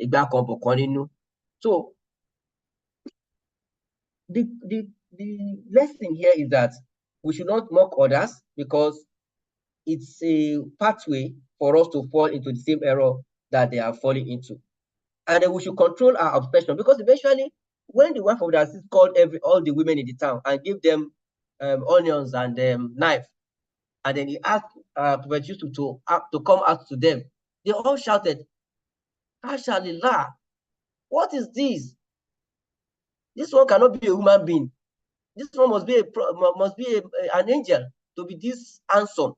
ìgbà kan bọ̀ kan nínú. So the lesson here is that we should not mock others, because it's a pathway for us to fall into the same error that they are falling into. And then we should control our obsession, because eventually, when the wife of the Aziz called all the women in the town and gave them onions and knife, and then he asked Prophet Yusuf to come out to them, they all shouted, Hashalillah, what is this? This one cannot be a human being. This one must be an angel to be this handsome.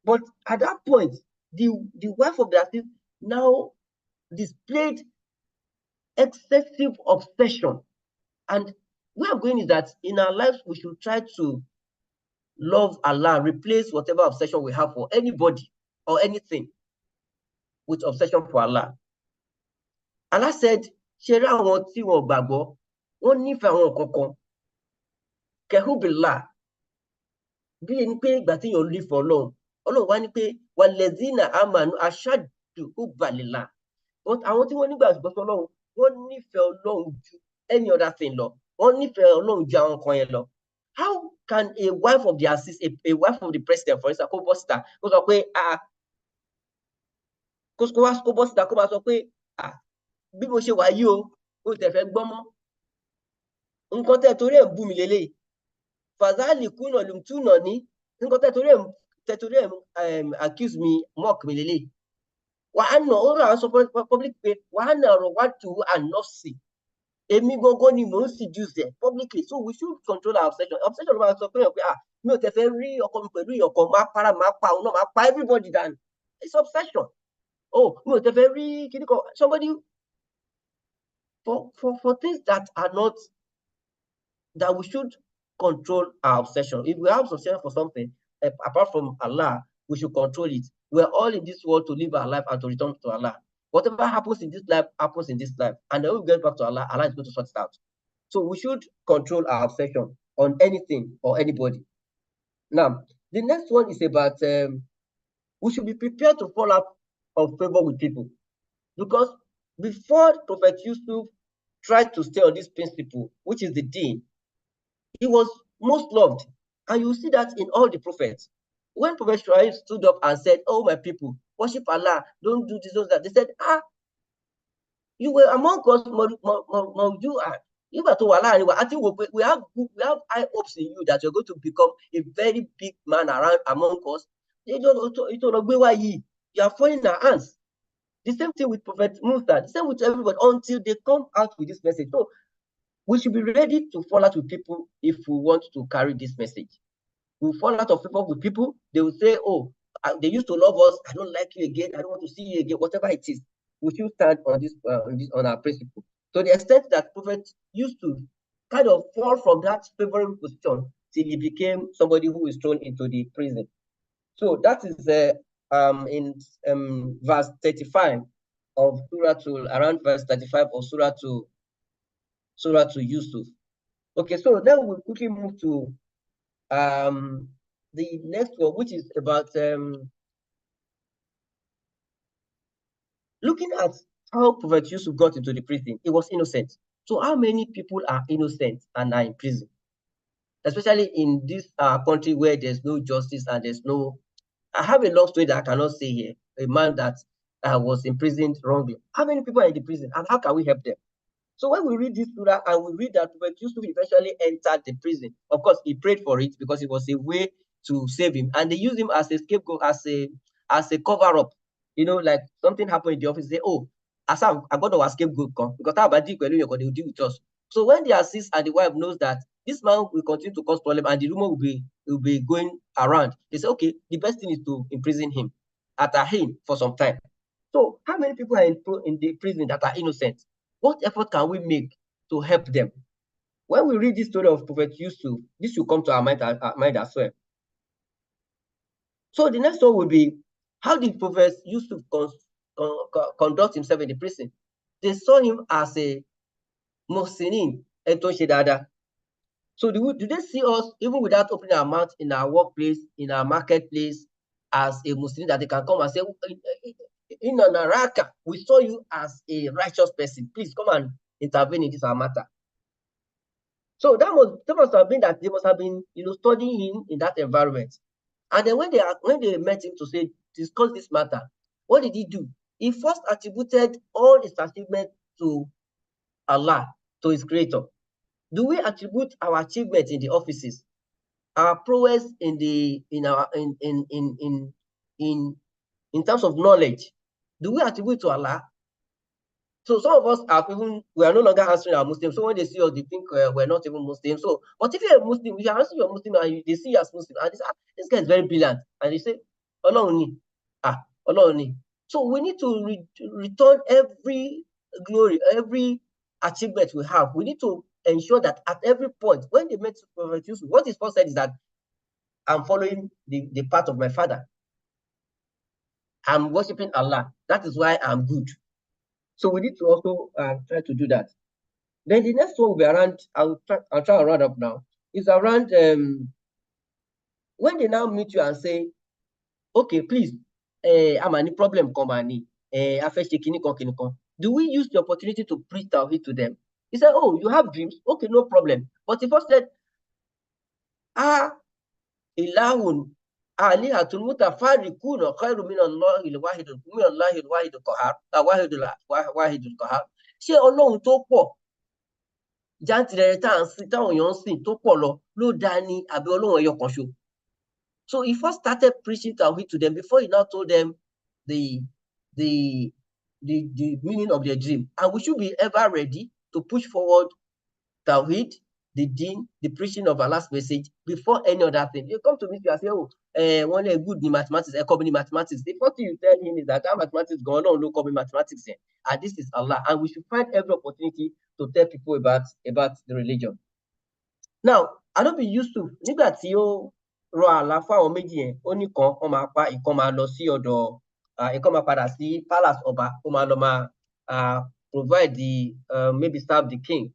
But at that point, the wife of the Aziz now displayed excessive obsession. And where I'm going is that in our lives, we should try to love Allah, replace whatever obsession we have for anybody or anything with obsession for Allah. Allah said, Shera àwọn tí wọ́n gbàgbọ́, wọ́n nífẹ̀ẹ́ àwọn kankan. Kehubillah. Bí ẹni pé ìgbà tí yàn lè fọ́ Ọlọ́run. Ọlọ́run wá ní pé walladhina amanu ashaddu hubban lillah. But àwọn tí wọ́n nígbàgbọ́ sí Ọlọ́run, wọ́n nífẹ̀ẹ́ Ọlọ́run ju any other thing lọ. Wọ́n nífẹ̀ẹ́ Ọlọ́run ju àwọn kan yẹn lọ. How can a wife of the Aziz, a wife of the president, for instance, kó bọ́ síta, kó sọ pé kó bọ́ síta, kó máa sọ pé bí mo ṣe wà yìí o tẹ̀ fẹ́ gbọ́ mọ́. Nǹkan tẹ́ torí ẹ̀ ń bú mi lélẹ́yìí. Fàzálì kùnà lùmtúnà ní nǹkan tẹ́ torí ẹ̀ accuse me, mock mi lélẹ́yìí. Wàhánà ó rà sọ public pé wàhánà ọ̀rọ̀ wá tù and not see. Èmi gangan ni mò ń seduce ẹ̀ publicly. So we should control our obsession. Obsession ló máa sọ pé mi ò tẹ̀ fẹ́ rí ọkọ mi pẹ̀lú ìyọ̀kan, máa pa òun náà, máa pa everybody down. It's obsession. Mi ò tẹ̀ fẹ́ rí kíní kan. Somebody for things that are not, that we should control our obsession. If we have obsession for something, apart from Allah, we should control it. We're all in this world to live our life and to return to Allah. Whatever happens in this life, happens in this life. And then we get back to Allah, Allah is going to sort it out. So we should control our obsession on anything or anybody. Now, the next one is about, we should be prepared to fall out of favor with people. Because before Prophet Yusuf tried to stay on this principle, which is the deen, he was most loved. And you see that in all the prophets. When Prophet Shuaib stood up and said, oh, my people, worship Allah, don't do this, don't that, they said, You were among us, I think we have high hopes in you that you're going to become a very big man around among us. You are falling in our hands. The same thing with Prophet Musa, the same with everybody until they come out with this message. So we should be ready to fall out with people if we want to carry this message. We fall out of people with people, they will say, oh, they used to love us, I don't like you again, I don't want to see you again, whatever it is. We should stand on this on our principle. To the extent that Prophet used to kind of fall from that favorable position till he became somebody who is thrown into the prison. So that is in verse 35 of around verse 35 of Surah to Yusuf. Okay, so then we'll quickly move to the next one, which is about looking at how Prophet Yusuf got into the prison. He was innocent. So how many people are innocent and are in prison? Especially in this country where there's no justice and there's no... I have a long story that I cannot say here. A man that was imprisoned wrongly. How many people are in the prison and how can we help them? So when we read this surah and we read that Prophet Yusuf eventually entered the prison, of course, he prayed for it because it was a way to save him. And they used him as a scapegoat, as a cover-up. You know, like something happened in the office, say, oh, Asam, I got our scapegoat come because how about they will deal with us. So when the assist and the wife knows that this man will continue to cause problem and the rumor will be going around, they say, okay, the best thing is to imprison him at a him for some time. So how many people are in the prison that are innocent? What effort can we make to help them? When we read this story of Prophet Yusuf, this will come to our mind as well. So the next one will be, how did Prophet Yusuf conduct himself in the prison? They saw him as a Mohsinin, So do they see us, even without opening our mouth, in our workplace, in our marketplace, as a Muslim, that they can come and say, in Naraka, we saw you as a righteous person. Please come and intervene in this our matter. So that must have been that they must have been, studying him in that environment. And then when they met him to discuss this matter, what did he do? He first attributed all his achievements to Allah, to his creator. Do we attribute our achievements in the offices, our prowess in terms of knowledge? Do we attribute to Allah? So some of us we are no longer answering our Muslims. So when they see us, they think we're not even Muslims. So, but if you're a Muslim, if you're answering your Muslim and they see you as Muslim, and they say, this guy is very brilliant, and they say, Olorun ni. So we need to return every glory, every achievement we have. We need to ensure that at every point, when they met Prophet Yusuf, what he first said is that I'm following the path of my father. I'm worshiping Allah. That is why I'm good. So we need to also try to do that. Then the next one will be around, I'll try to round up now. It's around when they now meet you and say, okay, please, I'm any problem, come on, do we use the opportunity to preach Tawhid to them? He said, oh, you have dreams? Okay, no problem. But he first said, ilahun alihatun mutafarriqun khairu min Allahil wahidul qahhar. Ṣé Ọlọ́run tó pọ̀ jantirẹrẹ táwọn èèyàn ń sìn tó pọ̀ ló dá ní àbí Ọlọ́run ẹyọ kan ṣo? So he first started preaching Tawhid to them before he now told them the meaning of their dream. And we should be ever ready to push forward Tawhid, the deen, the preaching of Allah's message before any other thing. You come to me and say, oh, one day good in mathematics, mathematics. The first thing you tell him is that our mathematics going on, no copy mathematics here. And this is Allah. And we should find every opportunity to tell people about the religion. Now, I don't be used to nígbà tí ó rọ àlá fún àwọn méjì yẹn, ó ní kan ó máa pa ìkan máa lọ sí ọ̀dọ̀ ìkan máa padà sí palace ọba, ó máa lọ máa provide the maybe serve the king.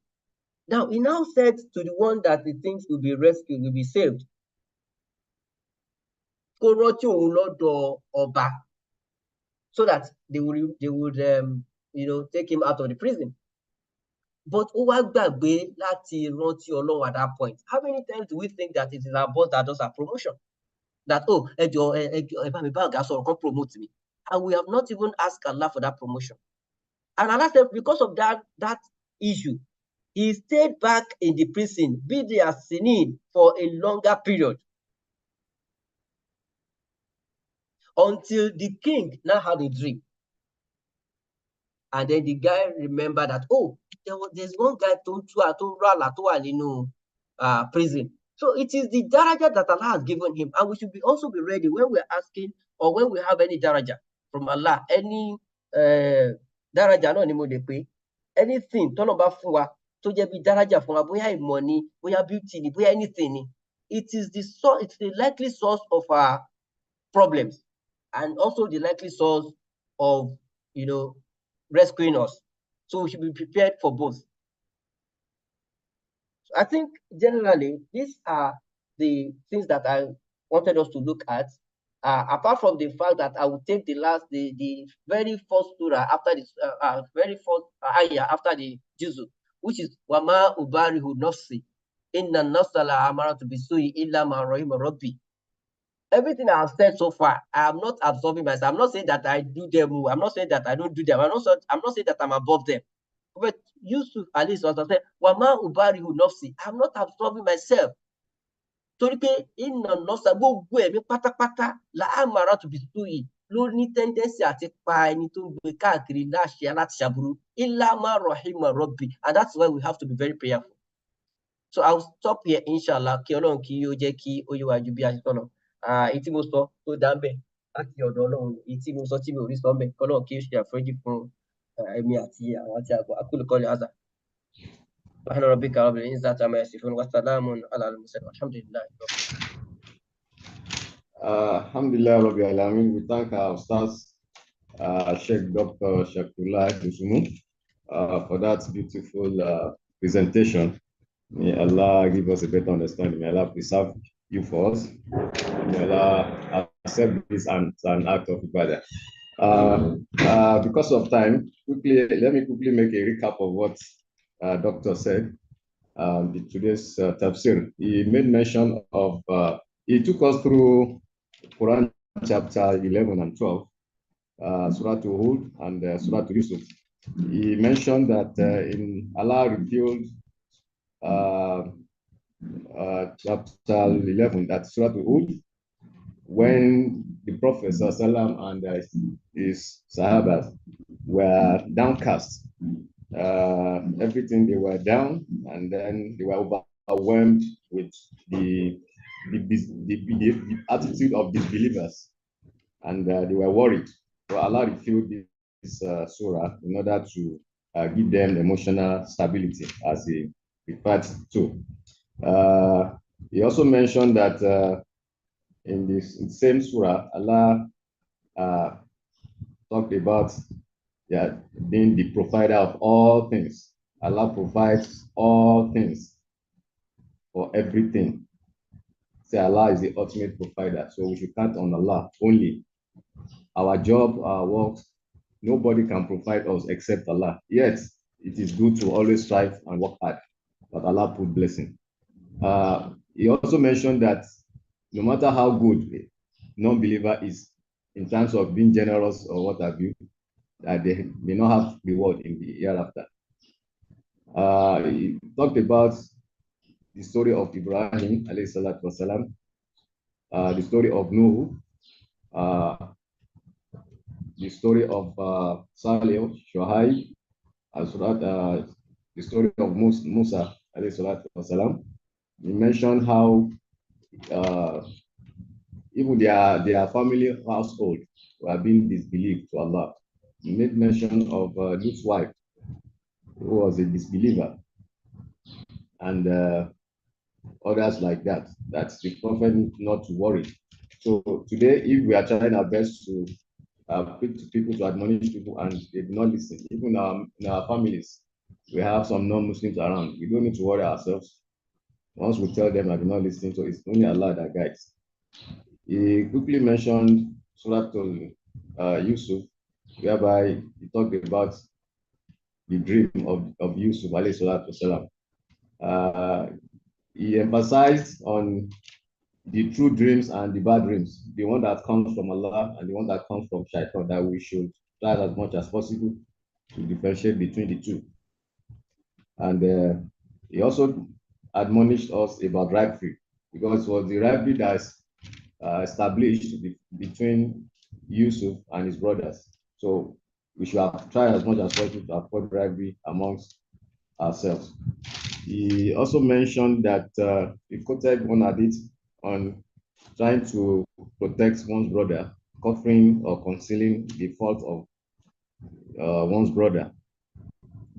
Now, he now said to the one that he thinks will be rescued, will be saved, kó rántí òun lọ́dọ̀ ọba, so that they would take him out of the prison. But ó wá gbàgbé láti rántí Ọlọ́run at that point. How many times do we think that it is our boss that does our promotion? That, oh, ẹ bá mi bá ọ̀gá sọ̀rọ̀, kan promote me. And we have not even asked Allah for that promotion. And Allah said, because of that issue, he stayed back in the prison, Bidya Sinin, for a longer period, until the king now had a dream. And then the guy remembered that, oh, there's one guy to prison. So it is the daraja that Allah has given him. And we should also be ready when we're asking, or when we have any daraja from Allah, any daraja, no, anything, to be daraja from boya money, boya beauty, boya anything. It's the likely source of our problems, and also the likely source of, rescuing us. So we should be prepared for both. So I think generally these are the things that I wanted us to look at. Apart from the fact that I will take the very first surah after this, very first ayah after the juzu, which is Wama Ubarihu Nafsi, Inna Nafsala Amaratu Bisui Illa Ma Rahima Rabbi. Everything I have said so far, I am not absorbing myself. I'm not saying that I do them. I'm not saying that I don't do them. I'm not saying that I'm above them. But Yusuf Ali said, Wama Ubarihu Nafsi. I'm not absorbing myself. Torí pé iná nọ́ọ̀sà gbogbo ẹ̀mí pátápátá la àmàrà tó bí sóyè ló ní tendency àti pa ẹni tó ń gbé káàkiri láṣẹ láti ṣàbúrú. Illa ma rahima Rabbi. And that's why we have to be very prayerful. So I'll stop here, inshallah. Kí Ọlọ́run kí ó jẹ́ kí ó yé wa ju bí a ṣe tọ̀nà. Èyí tí mo sọ tó dá ń bẹ̀ láti ọ̀dọ̀ Ọlọ́run, èyí tí mo sọ tí mi ò rí sọ ń bẹ̀, kí Ọlọ́run kí ó ṣe àforíjì fún èmi àti àwọn àti àgbọ̀. Aqulu qawli hadha. سبحان ربك رب العزة عما يصفون وسلام على المرسلين والحمد لله. Alhamdulillah Rabbil Alamin. We thank our stars, Sheikh Dr. Shakullah Kusumu, for that beautiful presentation. May Allah give us a better understanding. May Allah preserve you for us. May Allah accept this as an act of ibadah. Because of time, let me quickly make a recap of what Doctor said. Today's tafsir, he made mention of, he took us through Quran chapter 11 and 12, Surah to Hud and Surah to Yusuf. He mentioned that in Allah revealed chapter 11, that's Surah to Hud, when the Prophet ﷺ and his Sahabas were downcast. Everything, they were down, and then they were overwhelmed with the attitude of disbelievers, and they were worried. So Allah revealed this surah in order to give them emotional stability, as he referred to. He also mentioned that in this same surah, Allah talked about being the provider of all things. Allah provides all things for everything. Say Allah is the ultimate provider, so we should count on Allah only. Our job, our works, nobody can provide us except Allah. Yet, it is good to always strive and work hard, but Allah put blessing. He also mentioned that no matter how good a non-believer is in terms of being generous or what have you, that they may not have reward in the hereafter. He talked about the story of Ibrahim, alayhi salatu wasalam, the story of Nuh, the story of Salih, Shuhaib, the story of Musa, alayhi salatu wasalam. He mentioned how even their family household were being disbelieved to Allah. He made mention of Lut's wife, who was a disbeliever, and others like that. That's the prophet not to worry. So today, if we are trying our best to speak to people, to admonish people, and they do not listen, even in our families, we have some non-Muslims around. We don't need to worry ourselves. Once we tell them and do not listen, so it's only Allah that guides. He quickly mentioned Surah to Yusuf, whereby he talked about the dream of Yusuf, alayhi salatu wasalam. He emphasized on the true dreams and the bad dreams, the one that comes from Allah and the one that comes from Shaitan, that we should try as much as possible to differentiate between the two. And he also admonished us about rivalry, because it was the rivalry that's established between Yusuf and his brothers. So we should have tried as much as possible to avoid rivalry amongst ourselves. He also mentioned that he quoted one hadith on trying to protect one's brother, covering or concealing the fault of one's brother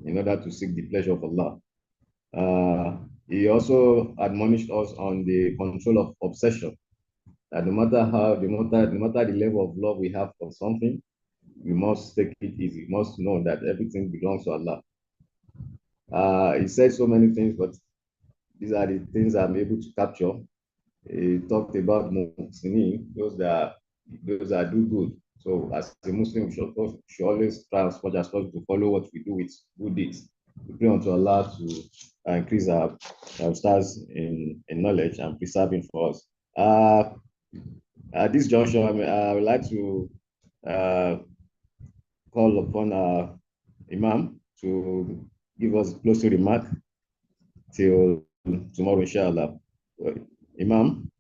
in order to seek the pleasure of Allah. He also admonished us on the control of obsession, that no matter the level of love we have for something, we must take it easy. We must know that everything belongs to Allah. He said so many things, but these are the things I'm able to capture. He talked about muhsinin, those that do good. So as a Muslim, we should always try as much as possible to follow what we do with good deeds. We pray unto Allah to increase our stars in knowledge and preserving for us. At this juncture, I would like to call upon our Imam to give us a closing remark till tomorrow, inshallah. Imam,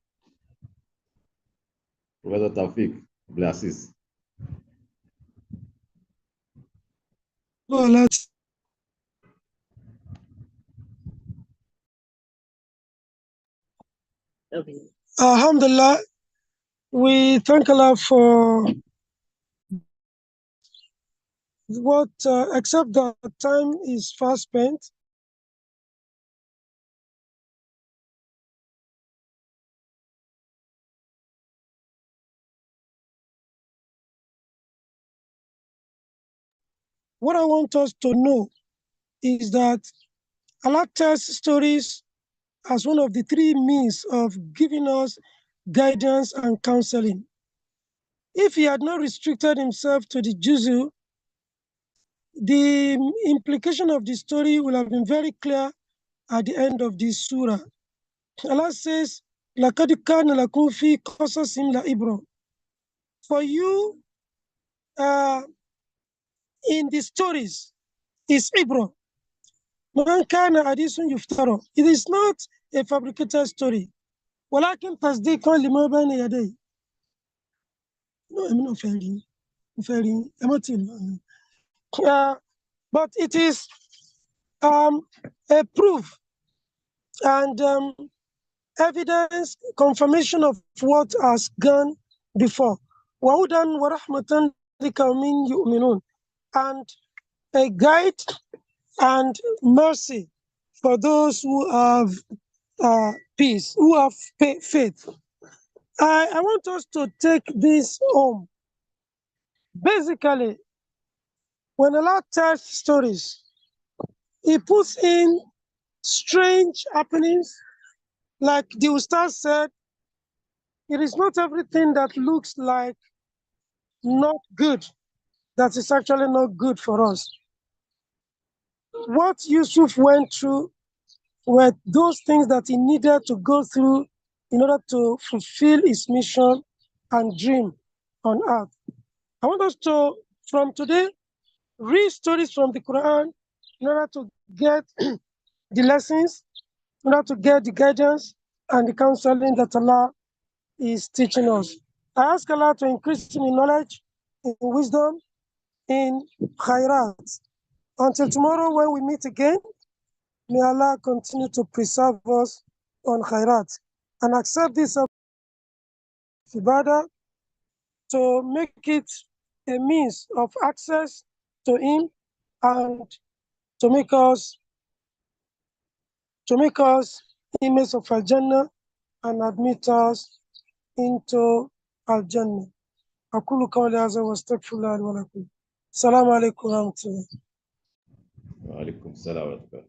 Professor Tawfiq, blesses. Well, let's Okay. Alhamdulillah, we thank Allah for what, except that time is fast spent. What I want us to know is that Allah tells stories as one of the three means of giving us guidance and counseling. If he had not restricted himself to the juzu, the implication of the story will have been very clear at the end of this surah. Allah says, لَقَدْ كَانَ لَكُمْ فِي قَصَصٍ لَعِبْرَةٍ. For you, in the stories, is ibra. مَنْ كَانَ حَدِيثٌ يُفْتَرَى. It is not a fabricated story. وَلَكِنْ تَصْدِيقًا لِمَا بَيْنَ يَدَيْهِ. No, I'm not failing. I'm not but it is a proof and evidence, confirmation of what has gone before. وَهُدًى وَرَحْمَةً لِقَوْمٍ يُؤْمِنُونَ. And a guide and mercy for those who have peace, who have faith. I want us to take this home. Basically, when Allah tells stories, He puts in strange happenings. Like the Ustaz said, it is not everything that looks like not good that is actually not good for us. What Yusuf went through were those things that he needed to go through in order to fulfill his mission and dream on earth. I want us to, from today, read stories from the Quran in order to get the lessons, in order to get the guidance and the counseling that Allah is teaching us. I ask Allah to increase me in knowledge, in wisdom, in khairat. Until tomorrow when we meet again, may Allah continue to preserve us on khairat and accept this ibadah to make it a means of access to Him and to make us inmates of Al-Jannah and admit us into Al-Jannah. أقول قولي هذا واستغفر الله لي ولكم. السلام عليكم ورحمة الله. وعليكم السلام ورحمة الله.